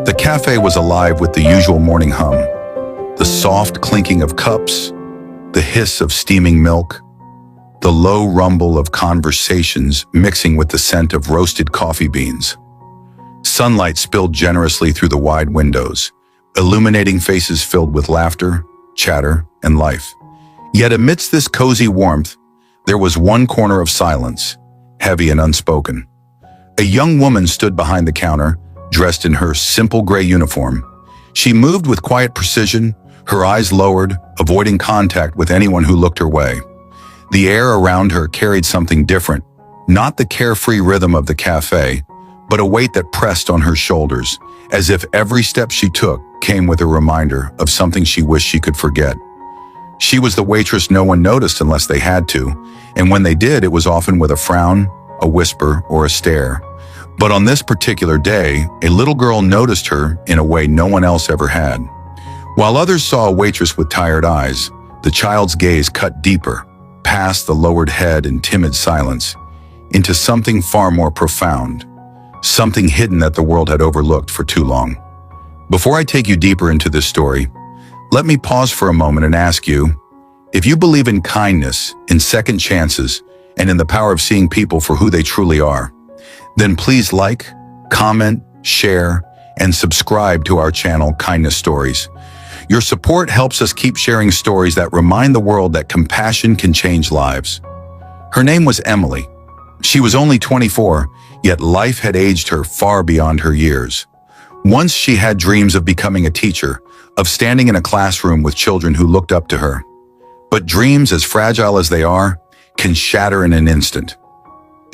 The cafe was alive with the usual morning hum, the soft clinking of cups, the hiss of steaming milk, the low rumble of conversations mixing with the scent of roasted coffee beans. Sunlight spilled generously through the wide windows, illuminating faces filled with laughter, chatter, and life. Yet amidst this cozy warmth, there was one corner of silence, heavy and unspoken. A young woman stood behind the counter, dressed in her simple gray uniform. She moved with quiet precision, her eyes lowered, avoiding contact with anyone who looked her way. The air around her carried something different, not the carefree rhythm of the cafe, but a weight that pressed on her shoulders, as if every step she took came with a reminder of something she wished she could forget. She was the waitress no one noticed unless they had to, and when they did, it was often with a frown, a whisper, or a stare. But on this particular day, a little girl noticed her in a way no one else ever had. While others saw a waitress with tired eyes, the child's gaze cut deeper, past the lowered head and timid silence, into something far more profound, something hidden that the world had overlooked for too long. Before I take you deeper into this story, let me pause for a moment and ask you, if you believe in kindness, in second chances, and in the power of seeing people for who they truly are, then please like, comment, share, and subscribe to our channel, Kindness Stories. Your support helps us keep sharing stories that remind the world that compassion can change lives. Her name was Emily. She was only 24, yet life had aged her far beyond her years. Once she had dreams of becoming a teacher, of standing in a classroom with children who looked up to her. But dreams, as fragile as they are, can shatter in an instant.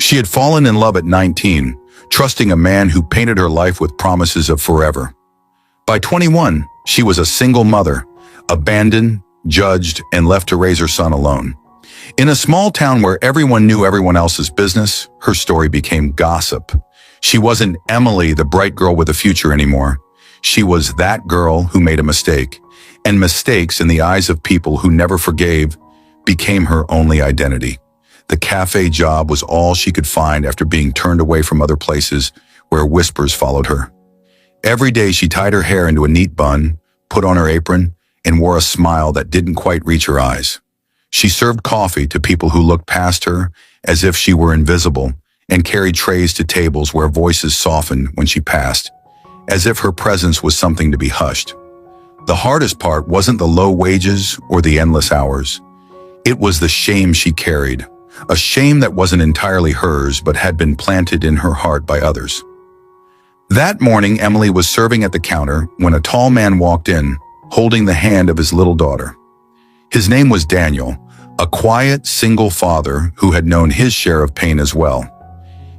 She had fallen in love at 19, trusting a man who painted her life with promises of forever. By 21, she was a single mother, abandoned, judged, and left to raise her son alone. In a small town where everyone knew everyone else's business, her story became gossip. She wasn't Emily, the bright girl with a future, anymore. She was that girl who made a mistake, and mistakes in the eyes of people who never forgave became her only identity. The cafe job was all she could find after being turned away from other places where whispers followed her. Every day she tied her hair into a neat bun, put on her apron, and wore a smile that didn't quite reach her eyes. She served coffee to people who looked past her as if she were invisible, and carried trays to tables where voices softened when she passed, as if her presence was something to be hushed. The hardest part wasn't the low wages or the endless hours. It was the shame she carried, a shame that wasn't entirely hers but had been planted in her heart by others. That morning, Emily was serving at the counter when a tall man walked in, holding the hand of his little daughter. His name was Daniel, a quiet, single father who had known his share of pain as well.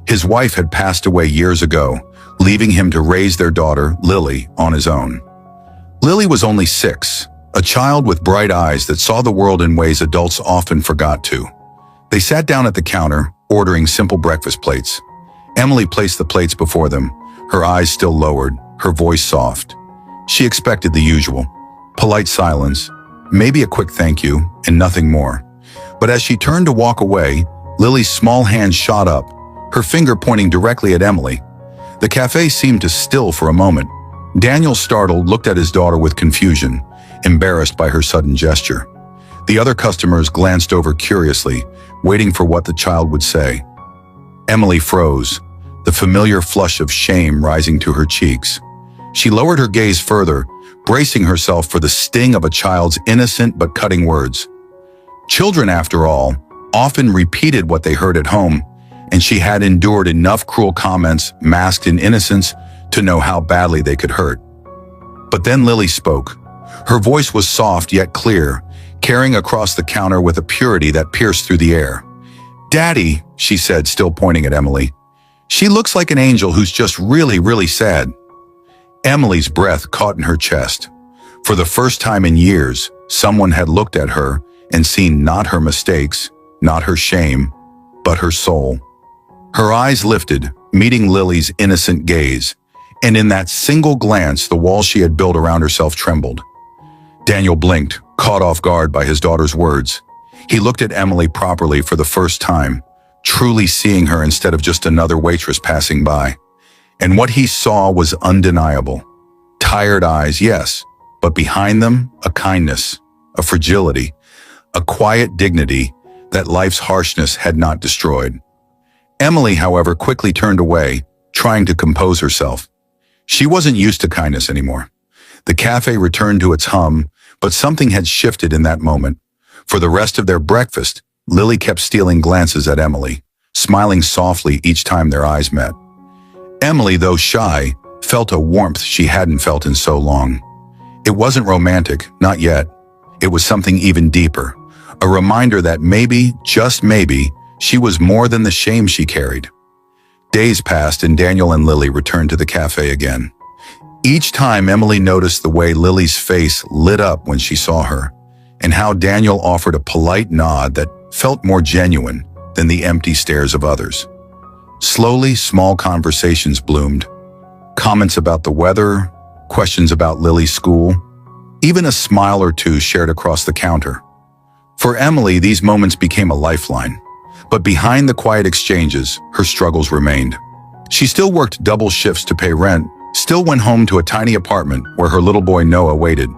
His wife had passed away years ago, leaving him to raise their daughter, Lily, on his own. Lily was only 6, a child with bright eyes that saw the world in ways adults often forgot to. They sat down at the counter, ordering simple breakfast plates. Emily placed the plates before them, her eyes still lowered, her voice soft. She expected the usual, polite silence, maybe a quick thank you, and nothing more. But as she turned to walk away, Lily's small hand shot up, her finger pointing directly at Emily. The cafe seemed to still for a moment. Daniel, startled, looked at his daughter with confusion, embarrassed by her sudden gesture. The other customers glanced over curiously, waiting for what the child would say. Emily froze, the familiar flush of shame rising to her cheeks. She lowered her gaze further, bracing herself for the sting of a child's innocent but cutting words. Children, after all, often repeated what they heard at home, and she had endured enough cruel comments masked in innocence to know how badly they could hurt. But then Lily spoke. Her voice was soft yet clear, carrying across the counter with a purity that pierced through the air. "Daddy," she said, still pointing at Emily. "She looks like an angel who's just really, really sad." Emily's breath caught in her chest. For the first time in years, someone had looked at her and seen not her mistakes, not her shame, but her soul. Her eyes lifted, meeting Lily's innocent gaze, and in that single glance, the wall she had built around herself trembled. Daniel blinked, caught off guard by his daughter's words. He looked at Emily properly for the first time, truly seeing her instead of just another waitress passing by. And what he saw was undeniable. Tired eyes, yes, but behind them, a kindness, a fragility, a quiet dignity that life's harshness had not destroyed. Emily, however, quickly turned away, trying to compose herself. She wasn't used to kindness anymore. The cafe returned to its hum, but something had shifted in that moment. For the rest of their breakfast, Lily kept stealing glances at Emily, smiling softly each time their eyes met. Emily, though shy, felt a warmth she hadn't felt in so long. It wasn't romantic, not yet. It was something even deeper, a reminder that maybe, just maybe, she was more than the shame she carried. Days passed and Daniel and Lily returned to the cafe again. Each time Emily noticed the way Lily's face lit up when she saw her, and how Daniel offered a polite nod that felt more genuine than the empty stares of others. Slowly, small conversations bloomed. Comments about the weather, questions about Lily's school, even a smile or two shared across the counter. For Emily, these moments became a lifeline. But behind the quiet exchanges, her struggles remained. She still worked double shifts to pay rent, still went home to a tiny apartment where her little boy Noah waited.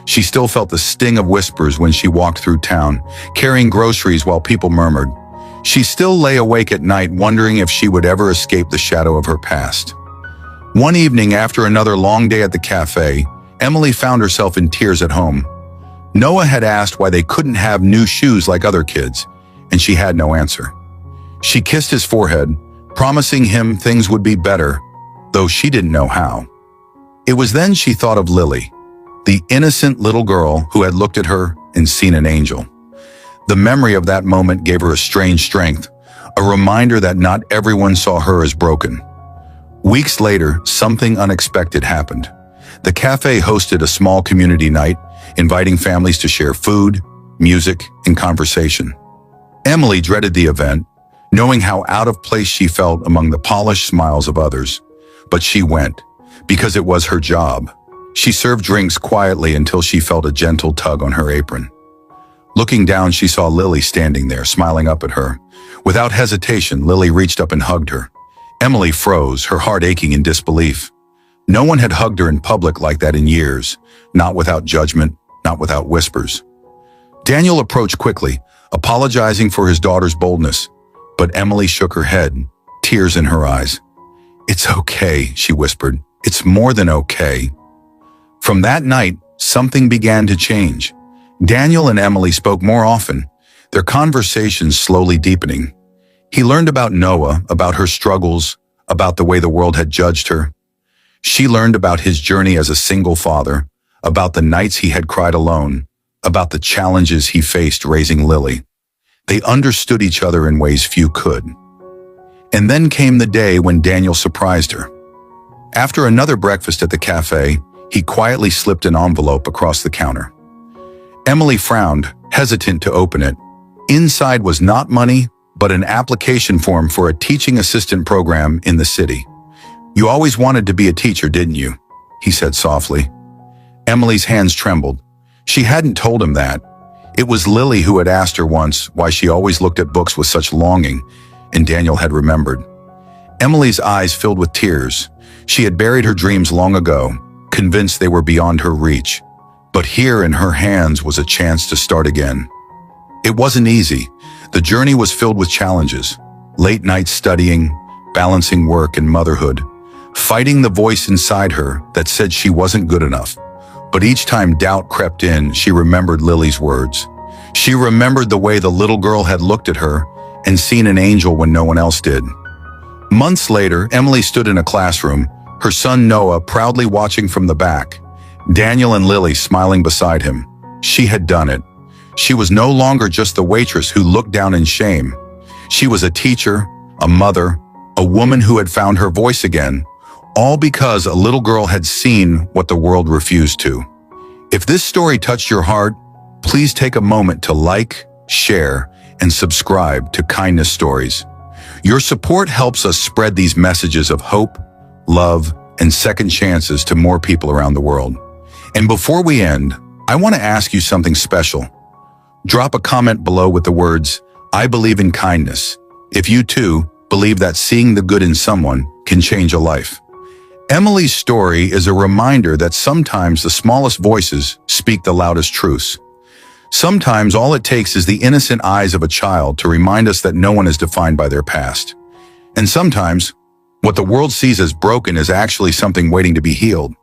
She still felt the sting of whispers when she walked through town, carrying groceries while people murmured. She still lay awake at night wondering if she would ever escape the shadow of her past. One evening, after another long day at the cafe, Emily found herself in tears at home. Noah had asked why they couldn't have new shoes like other kids, and she had no answer. She kissed his forehead, promising him things would be better, though she didn't know how. It was then she thought of Lily, the innocent little girl who had looked at her and seen an angel. The memory of that moment gave her a strange strength, a reminder that not everyone saw her as broken. Weeks later, something unexpected happened. The cafe hosted a small community night, inviting families to share food, music, and conversation. Emily dreaded the event, knowing how out of place she felt among the polished smiles of others. But she went, because it was her job. She served drinks quietly until she felt a gentle tug on her apron. Looking down, she saw Lily standing there, smiling up at her. Without hesitation, Lily reached up and hugged her. Emily froze, her heart aching in disbelief. No one had hugged her in public like that in years, not without judgment, not without whispers. Daniel approached quickly, apologizing for his daughter's boldness, but Emily shook her head, tears in her eyes. "It's okay," she whispered. "It's more than okay." From that night, something began to change. Daniel and Emily spoke more often, their conversations slowly deepening. He learned about Noah, about her struggles, about the way the world had judged her. She learned about his journey as a single father, about the nights he had cried alone, about the challenges he faced raising Lily. They understood each other in ways few could. And then came the day when Daniel surprised her. After another breakfast at the cafe, he quietly slipped an envelope across the counter. Emily frowned, hesitant to open it. Inside was not money, but an application form for a teaching assistant program in the city. "You always wanted to be a teacher, didn't you?" he said softly. Emily's hands trembled. She hadn't told him that. It was Lily who had asked her once why she always looked at books with such longing, and Daniel had remembered. Emily's eyes filled with tears. She had buried her dreams long ago, convinced they were beyond her reach. But here in her hands was a chance to start again. It wasn't easy. The journey was filled with challenges. Late nights studying, balancing work and motherhood, fighting the voice inside her that said she wasn't good enough. But each time doubt crept in, she remembered Lily's words. She remembered the way the little girl had looked at her and seen an angel when no one else did. Months later, Emily stood in a classroom, her son Noah proudly watching from the back, Daniel and Lily smiling beside him. She had done it. She was no longer just the waitress who looked down in shame. She was a teacher, a mother, a woman who had found her voice again, all because a little girl had seen what the world refused to. If this story touched your heart, please take a moment to like, share, and subscribe to Kindness Stories. Your support helps us spread these messages of hope, love, and second chances to more people around the world. And before we end, I want to ask you something special. Drop a comment below with the words, "I believe in kindness," if you too believe that seeing the good in someone can change a life. Emily's story is a reminder that sometimes the smallest voices speak the loudest truths. Sometimes all it takes is the innocent eyes of a child to remind us that no one is defined by their past. And sometimes, what the world sees as broken is actually something waiting to be healed.